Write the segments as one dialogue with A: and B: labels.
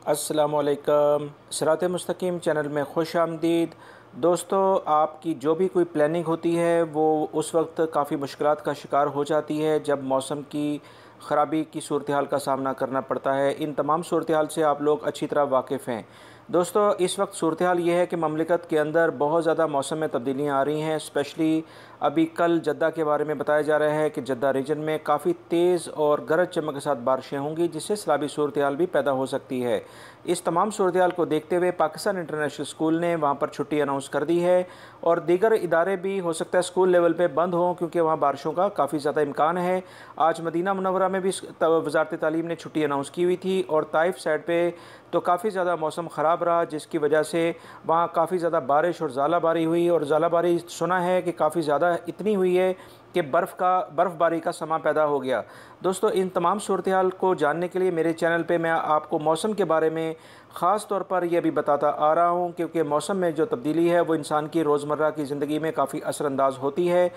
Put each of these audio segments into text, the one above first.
A: अस्सलामुअलैकुम। सिरात मुस्तकीम चैनल में खुश आमदीद। दोस्तों, आपकी जो भी कोई प्लानिंग होती है वो उस वक्त काफ़ी मुश्किलात का शिकार हो जाती है जब मौसम की ख़राबी की सूरत हाल का सामना करना पड़ता है। इन तमाम सूरत हाल से आप लोग अच्छी तरह वाकिफ़ हैं। दोस्तों, इस वक्त सूरत हाल ये है कि ममलिकत के अंदर बहुत ज़्यादा मौसम में तब्दीलियाँ आ रही हैं। स्पेशली अभी कल जद्दा के बारे में बताया जा रहा है कि जद्दा रीजन में काफ़ी तेज़ और गरज चमक के साथ बारिशें होंगी, जिससे सैलाबी सूरत हाल भी पैदा हो सकती है। इस तमाम सूरत हाल को देखते हुए पाकिस्तान इंटरनेशनल स्कूल ने वहाँ पर छुट्टी अनाउंस कर दी है और दीगर इदारे भी हो सकता है स्कूल लेवल पे बंद हों, क्योंकि वहाँ बारिशों का काफ़ी ज़्यादा इम्कान है। आज मदीना मुनव्वरा में भी वज़ारत तालीम ने छुट्टी अनाउंस की हुई थी और ताइफ साइड पे तो काफ़ी ज़्यादा मौसम ख़राब रहा, जिसकी वजह से वहाँ काफ़ी ज़्यादा बारिश और ज़ालाबारी हुई। और ज़ालाबारी सुना है कि काफ़ी ज़्यादा इतनी हुई है कि बर्फ़बारी का समा पैदा हो गया। दोस्तों, इन तमाम सूरत हाल को जानने के लिए मेरे चैनल पे मैं आपको मौसम के बारे में ख़ास तौर पर यह भी बताता आ रहा हूँ, क्योंकि मौसम में जो तब्दीली है वो इंसान की रोज़मर्रा की ज़िंदगी में काफ़ी असरअंदाज होती है।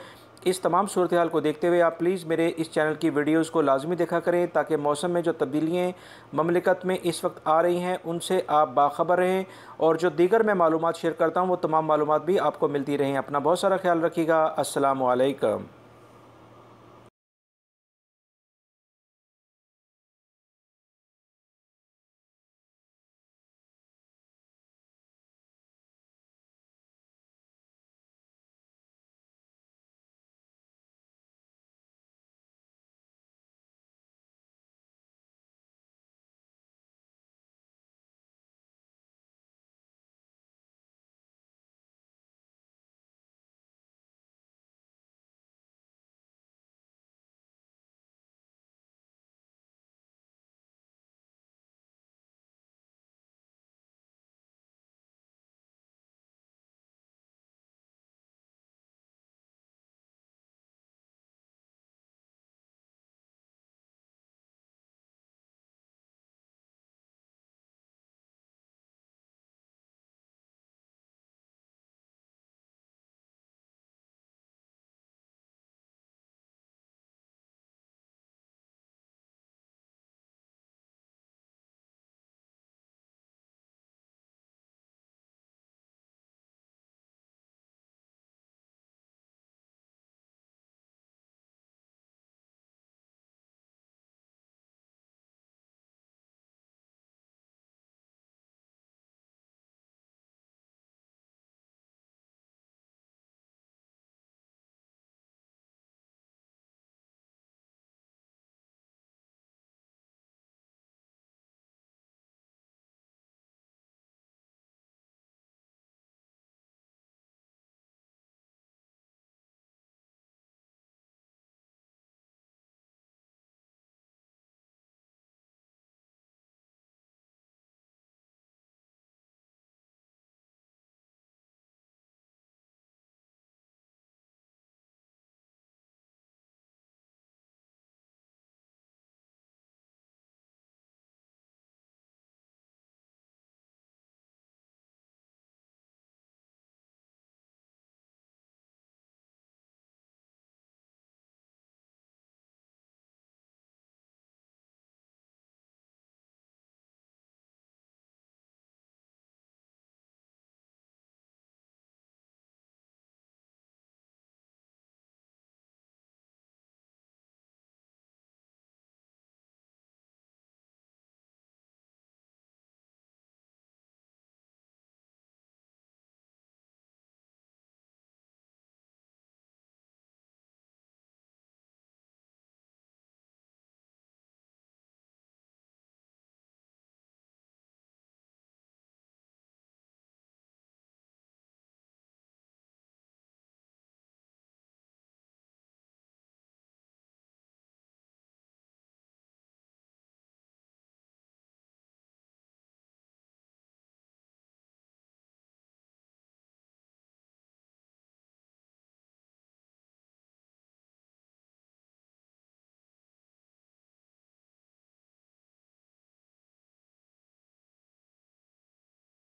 A: इस तमाम सूरत हाल को देखते हुए आप प्लीज़ मेरे इस चैनल की वीडियोज़ को लाजमी देखा करें, ताकि मौसम में जो तब्दीलियाँ ममलिकत में इस वक्त आ रही हैं उनसे आप बाखबर रहें और जो दीगर मैं मालूमात शेयर करता हूँ वो तमाम मालूमात भी आपको मिलती रहें। अपना बहुत सारा ख्याल रखिएगा। अस्सलामु अलैकुम।